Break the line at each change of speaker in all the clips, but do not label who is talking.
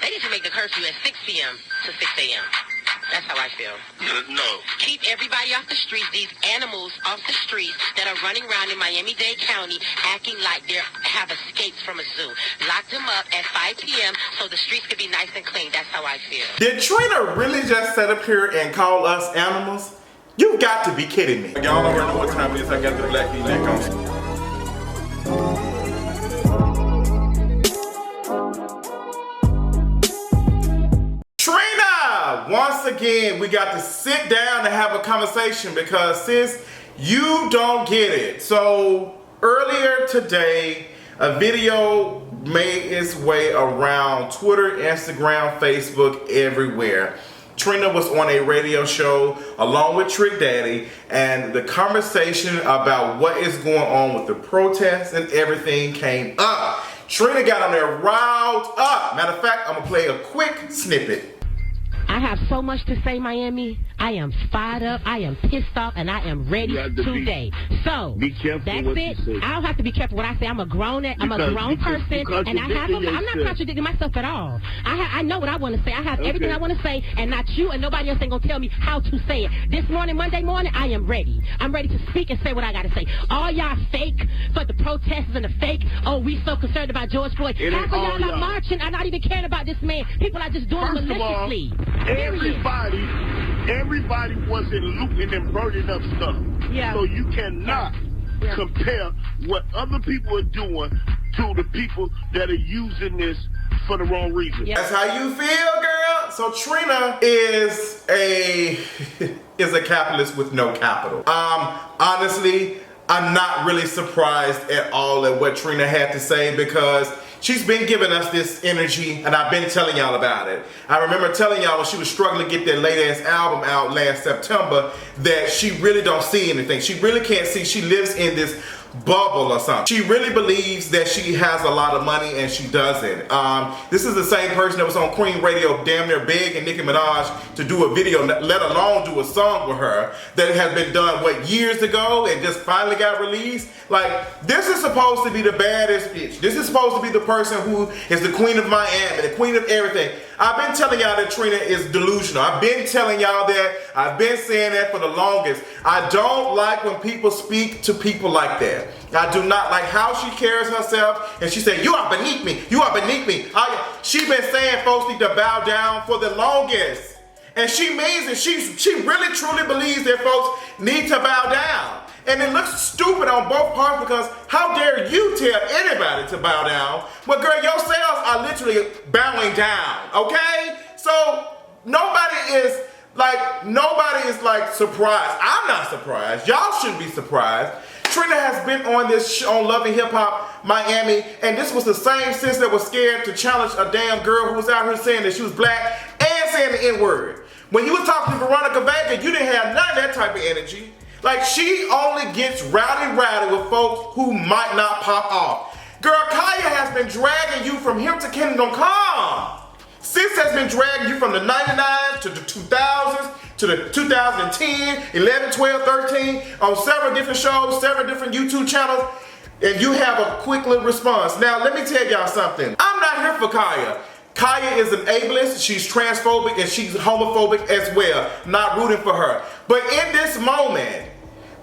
They need to make the curfew at 6 p.m. to 6 a.m. That's how I feel.
No.
Keep everybody off the streets, these animals off the streets that are running around in Miami-Dade County acting like they have escaped from a zoo. Lock them up at 5 p.m. so the streets can be nice and clean. That's how I feel.
Did Trina really just sit up here and call us animals? You got to be kidding me. Y'all already know what time it is. I got the black V-neck on. Once again, we got to sit down and have a conversation because, sis, you don't get it. So earlier today, a video made its way around Twitter, Instagram, Facebook, everywhere. Trina was on a radio show along with Trick Daddy, and the conversation about what is going on with the protests and everything came up. Trina got on there riled up. Matter of fact, I'm going to play a quick snippet.
I have so much to say, Miami. I am fired up. I am pissed off, and I am ready today. So
be careful
that's
what
it.
You say.
I don't have to be careful what I say. I'm a grown person, and I'm not contradicting myself at all. I know what I want to say. I have everything I want to say, and not you, and nobody else ain't gonna tell me how to say it. This morning, Monday morning, I am ready. I'm ready to speak and say what I gotta say. All y'all fake for the protesters and the fake. Oh, we so concerned about George Floyd. Half of y'all are marching. I'm not even caring about this man. People are just doing it maliciously.
Everybody wasn't looting and burning up stuff.
Yeah.
So you cannot compare what other people are doing to the people that are using this for the wrong reason.
Yeah. That's how you feel, girl? So Trina is a capitalist with no capital. Honestly, I'm not really surprised at all at what Trina had to say because she's been giving us this energy, and I've been telling y'all about it. I remember telling y'all when she was struggling to get that late-ass album out last September that she really don't see anything. She really can't see. She lives in this bubble or something. She really believes that she has a lot of money, and she doesn't. This is the same person that was on Queen Radio damn near begging Nicki Minaj to do a video, let alone do a song with her, that has been done, what, years ago and just finally got released? Like, this is supposed to be the baddest bitch. This is supposed to be the person who is the queen of Miami, the queen of everything. I've been telling y'all that Trina is delusional. I've been telling y'all that. I've been saying that for the longest. I don't like when people speak to people like that. I do not like how she carries herself, and she said, you are beneath me. You are beneath me. She been saying folks need to bow down for the longest. And she means it. She really truly believes that folks need to bow down. And it looks stupid on both parts because how dare you tell anybody to bow down? Well, girl, yourselves are literally bowing down, okay? So nobody is like surprised. I'm not surprised. Y'all shouldn't be surprised. Trina has been on this show on Love and Hip Hop Miami, and this was the same sis that was scared to challenge a damn girl who was out here saying that she was black and saying the N-word. When you were talking to Veronica Vega, you didn't have none of that type of energy. Like, she only gets rowdy with folks who might not pop off. Girl, Khia has been dragging you from here to Kingdom Come. Sis has been dragging you from the 99s to the 2000s to the 2010, 11, 12, 13 on several different shows, several different YouTube channels, and you have a quick little response. Now, let me tell y'all something. I'm not here for Khia. Khia is an ableist, she's transphobic, and she's homophobic as well. Not rooting for her. But in this moment,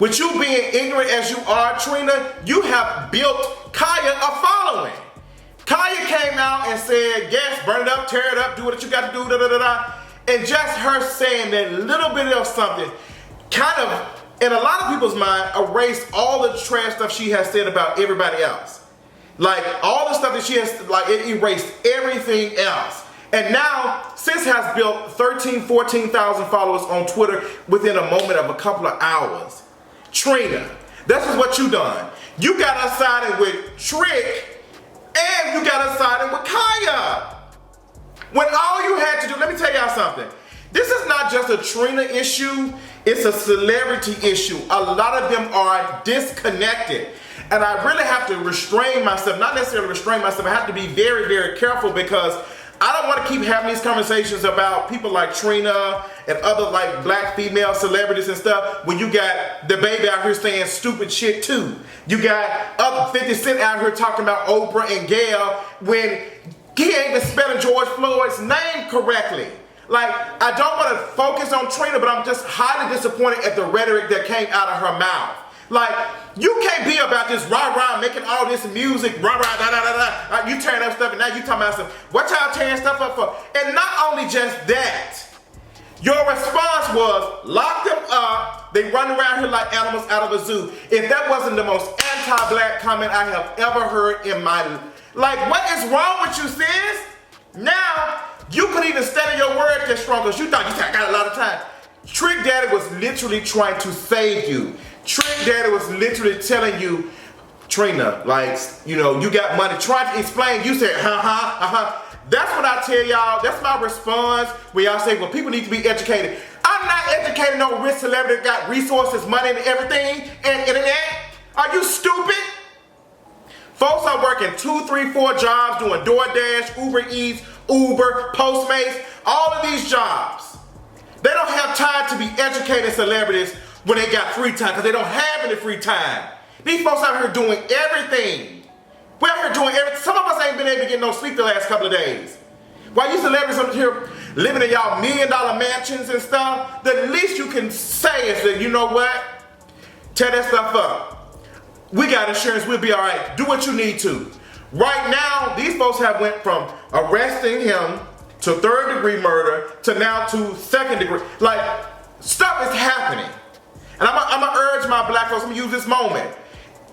with you being ignorant as you are, Trina, you have built Khia a following. Khia came out and said, yes, burn it up, tear it up, do what you got to do, da-da-da-da. And just her saying that little bit of something kind of, in a lot of people's mind, erased all the trash stuff she has said about everybody else. Like, all the stuff that she has, like, it erased everything else. And now, sis has built 13,000, 14,000 followers on Twitter within a moment of a couple of hours. Trina, this is what you done. You got us siding with Trick, and you got us siding with Khia. When all you had to do, let me tell y'all something. This is not just a Trina issue, it's a celebrity issue. A lot of them are disconnected. And I really have to restrain myself, not necessarily restrain myself, I have to be very, very careful because I don't want to keep having these conversations about people like Trina and other like black female celebrities and stuff when you got the baby out here saying stupid shit too. You got other 50 Cent out here talking about Oprah and Gayle when Khia ain't been spelling George Floyd's name correctly. Like, I don't want to focus on Trina, but I'm just highly disappointed at the rhetoric that came out of her mouth. Like, you can't be about this rah-rah, making all this music, rah-rah, da-da-da-da. You tearing up stuff, and now you talking about some, what y'all tearing stuff up for? And not only just that, your response was, lock them up, they run around here like animals out of a zoo. If that wasn't the most anti-black comment I have ever heard in my life. Like, what is wrong with you, sis? Now, you couldn't even stand in your word that strong because you thought you said, I got a lot of time. Trick Daddy was literally trying to save you. Trick Daddy was literally telling you, Trina, like, you know, you got money. Trying to explain, you said, That's what I tell y'all. That's my response when y'all say, well, people need to be educated. I'm not educating no rich celebrity that got resources, money, and everything, and internet. Are you stupid? Folks are working 2, 3, 4 jobs, doing DoorDash, Uber Eats, Uber, Postmates, all of these jobs. They don't have time to be educating celebrities when they got free time because they don't have any free time. These folks out here doing everything. We're out here doing everything. Some of us ain't been able to get no sleep the last couple of days. While you celebrities up here living in y'all $1 million mansions and stuff, the least you can say is that, you know what? Tear that stuff up. We got insurance, we'll be all right. Do what you need to. Right now, these folks have went from arresting him to 3rd-degree murder to now to 2nd degree. Like, stuff is happening. And I'm gonna urge my black folks, I'm gonna use this moment.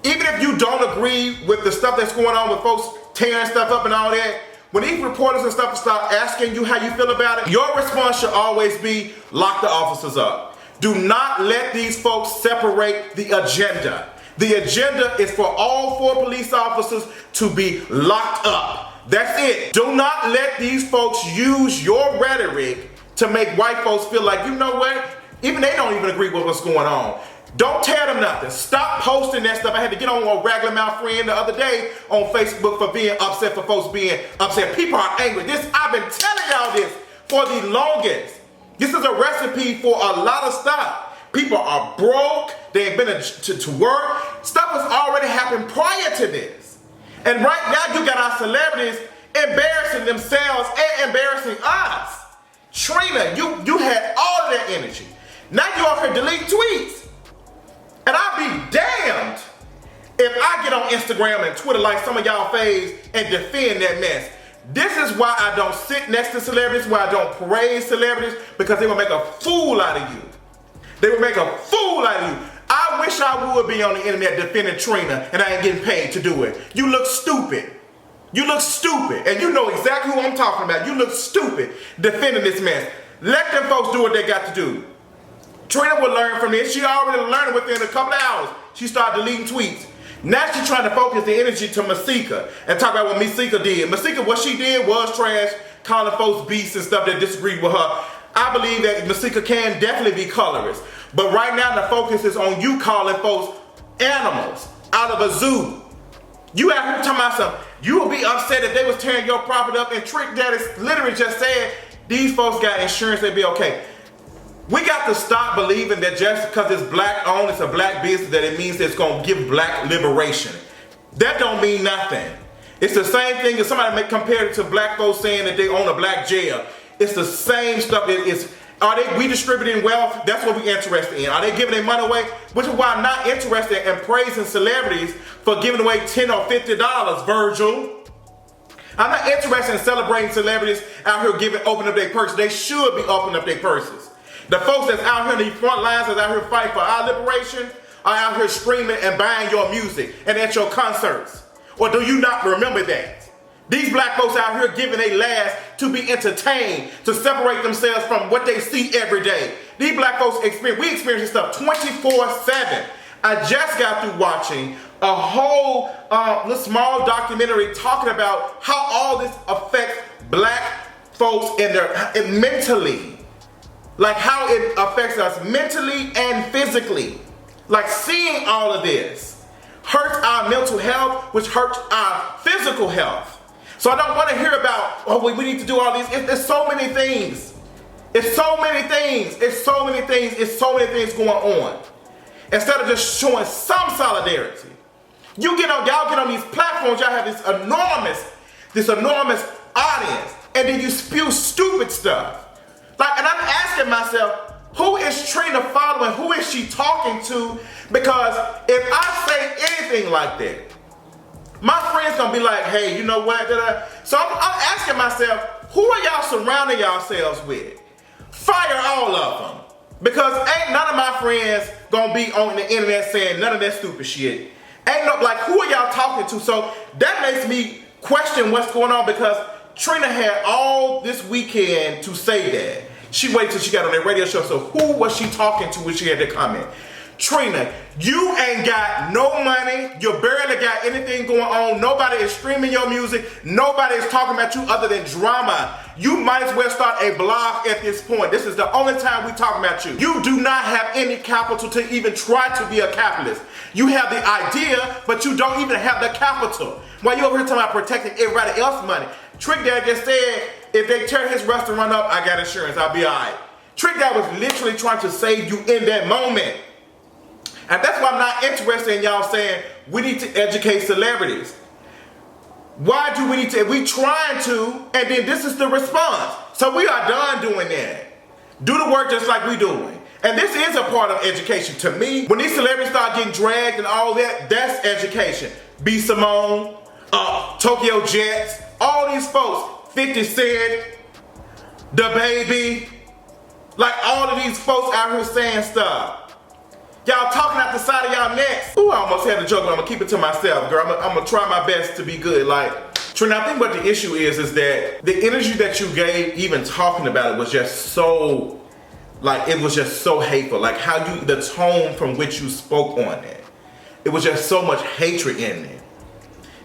Even if you don't agree with the stuff that's going on with folks tearing stuff up and all that, when these reporters and stuff start asking you how you feel about it, your response should always be, lock the officers up. Do not let these folks separate the agenda. The agenda is for all 4 police officers to be locked up. That's it. Do not let these folks use your rhetoric to make white folks feel like, you know what? Even they don't even agree with what's going on. Don't tell them nothing. Stop posting that stuff. I had to get on a regular mouth friend the other day on Facebook for being upset, for folks being upset. People are angry. I've been telling y'all this for the longest. This is a recipe for a lot of stuff. People are broke. They ain't been to work. Stuff has already happened prior to this. And right now you got our celebrities embarrassing themselves and embarrassing us. Trina, you had all of that energy. Now you out here delete tweets. And I'll be damned if I get on Instagram and Twitter like some of y'all faves and defend that mess. This is why I don't sit next to celebrities, why I don't praise celebrities, because they will make a fool out of you. They will make a fool out of you. I wish I would be on the internet defending Trina and I ain't getting paid to do it. You look stupid. You look stupid. And you know exactly who I'm talking about. You look stupid defending this mess. Let them folks do what they got to do. Trina will learn from this. She already learned within a couple of hours. She started deleting tweets. Now she's trying to focus the energy to Masika and talk about what Masika did. Masika, what she did was trash, calling folks beasts and stuff that disagreed with her. I believe that Masika can definitely be colorist. But right now the focus is on you calling folks animals out of a zoo. You out here talking about something. You would be upset if they was tearing your property up, and Trick Daddy literally just said these folks got insurance, they'd be okay. We got to stop believing that just because it's black owned, it's a black business, that it means it's going to give black liberation. That don't mean nothing. It's the same thing as somebody may compare it to black folks saying that they own a black jail. It's the same stuff. Are they redistributing wealth? That's what we're interested in. Are they giving their money away? Which is why I'm not interested in praising celebrities for giving away $10 or $50, Virgil. I'm not interested in celebrating celebrities out here opening up their purses. They should be opening up their purses. The folks that's out here in the front lines, that's out here fighting for our liberation, are out here screaming and buying your music and at your concerts. Or do you not remember that? These black folks out here giving their last to be entertained, to separate themselves from what they see every day. These black folks we experience this stuff 24/7. I just got through watching a whole small documentary talking about how all this affects black folks and mentally. Like how it affects us mentally and physically. Like seeing all of this hurts our mental health, which hurts our physical health. So I don't want to hear about, oh, we need to do all these. There's so many things. It's so many things. It's so many things. It's so many things going on. Instead of just showing some solidarity. Y'all get on these platforms, y'all have this enormous audience, and then you spew stupid stuff. Like, and I'm asking myself, who is Trina following? Who is she talking to? Because if I say anything like that, my friends gonna be like, hey, you know what? So I'm asking myself, who are y'all surrounding yourselves with? Fire all of them. Because ain't none of my friends gonna be on the internet saying none of that stupid shit. Ain't no, like, who are y'all talking to? So that makes me question what's going on, because Trina had all this weekend to say that. She waited till she got on that radio show. So who was she talking to when she had to comment? Trina, you ain't got no money. You barely got anything going on. Nobody is streaming your music. Nobody is talking about you other than drama. You might as well start a blog at this point. This is the only time we talk about you. You do not have any capital to even try to be a capitalist. You have the idea, but you don't even have the capital. While you over here talking about protecting everybody else's money. Trick Dad just said, if they tear his restaurant up, I got insurance, I'll be all right. Trick Dad was literally trying to save you in that moment. And that's why I'm not interested in y'all saying we need to educate celebrities. Why do we need to? We trying to, and then this is the response. So we are done doing that. Do the work just like we doing. And this is a part of education. To me, when these celebrities start getting dragged and all that, that's education. B. Simone, Tokyo Jets, all these folks, 50 Cent, the Baby, like all of these folks out here saying stuff. Y'all talking out the side of y'all necks. Ooh, I almost had a joke, but I'm gonna keep it to myself, girl. I'm gonna try my best to be good. Like, Trina, I think what the issue is that the energy that you gave even talking about it was just so, like, it was just so hateful. Like how you, the tone from which you spoke on it. It was just so much hatred in it.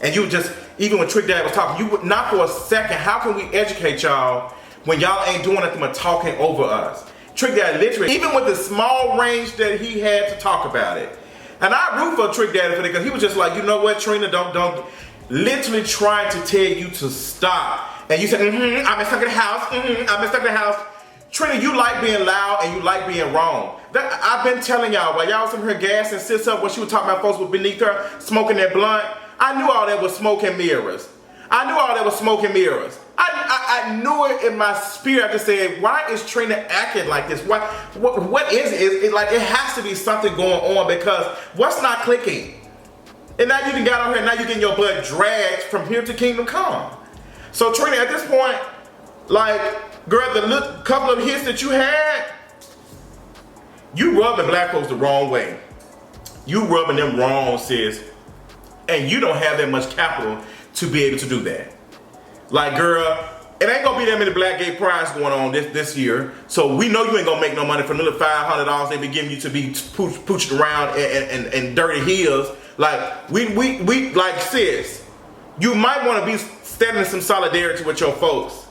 And you just, even when Trick Dad was talking, you would not for a second, how can we educate y'all when y'all ain't doing nothing but talking over us? Trick Dad literally, even with the small range that he had to talk about it. And I root for Trick Dad for that, because he was just like, you know what, Trina, don't, literally trying to tell you to stop. And you said, I'm stuck in the house, I'm stuck in the house. Trina, you like being loud and you like being wrong. I've been telling y'all, while y'all was in her gas and sits up when she was talking about folks was beneath her, smoking that blunt, I knew all that was smoke and mirrors. I knew all that was smoke and mirrors. I knew it in my spirit. I just said, why is Trina acting like this? What is it? It's like, it has to be something going on, because what's not clicking? And now you done got on here, and now you're getting your butt dragged from here to Kingdom Come. So Trina, at this point, like, girl, the couple of hits that you had, you rubbing black folks the wrong way. You rubbing them wrong, sis. And you don't have that much capital to be able to do that. Like, girl, it ain't gonna be that many Black Gay Prides going on this year. So we know you ain't gonna make no money from the little $500 they be giving you to be pooched around in dirty heels. Like, we like, sis, you might want to be standing in some solidarity with your folks.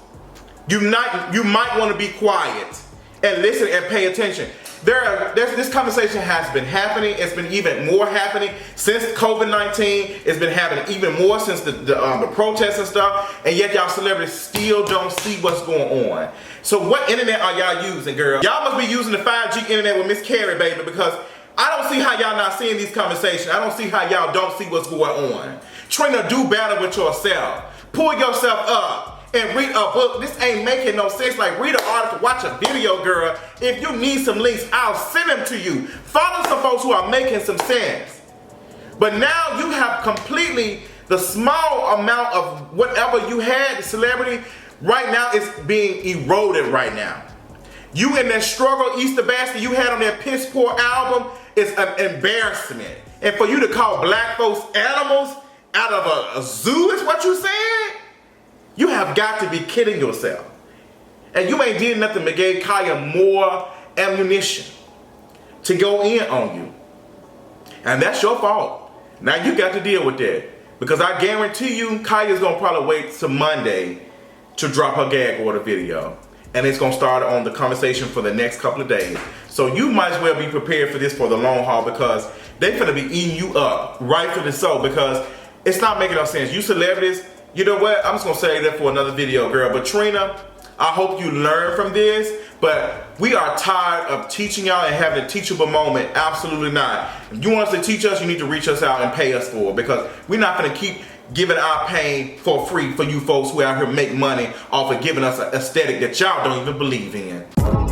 You might want to be quiet and listen and pay attention. This conversation has been happening. It's been even more happening since COVID-19. It's been happening even more since the protests and stuff. And yet y'all celebrities still don't see what's going on. So what internet are y'all using, girl? Y'all must be using the 5G internet with Miss Carrie, baby, because I don't see how y'all not seeing these conversations. I don't see how y'all don't see what's going on. Trina, do better with yourself. Pull yourself up and read a book. This ain't making no sense. Like, read an article, watch a video, girl. If you need some links, I'll send them to you. Follow some folks who are making some sense. But now you have completely, the small amount of whatever you had, the celebrity, right now is being eroded right now. You in that struggle Easter basket you had on that piss poor album is an embarrassment. And for you to call black folks animals out of a zoo is what you said? You have got to be kidding yourself. And you ain't did nothing but gave Khia more ammunition to go in on you. And that's your fault. Now you got to deal with that. Because I guarantee you, Khia's gonna probably wait till Monday to drop her gag order video. And it's gonna start on the conversation for the next couple of days. So you might as well be prepared for this for the long haul, because they finna be eating you up, rightfully so, because it's not making no sense. You celebrities, you know what? I'm just gonna say that for another video, girl. But Trina, I hope you learn from this, but we are tired of teaching y'all and having a teachable moment. Absolutely not. If you want us to teach us, you need to reach us out and pay us for it, because we're not gonna keep giving our pain for free for you folks who out here make money off of giving us an aesthetic that y'all don't even believe in.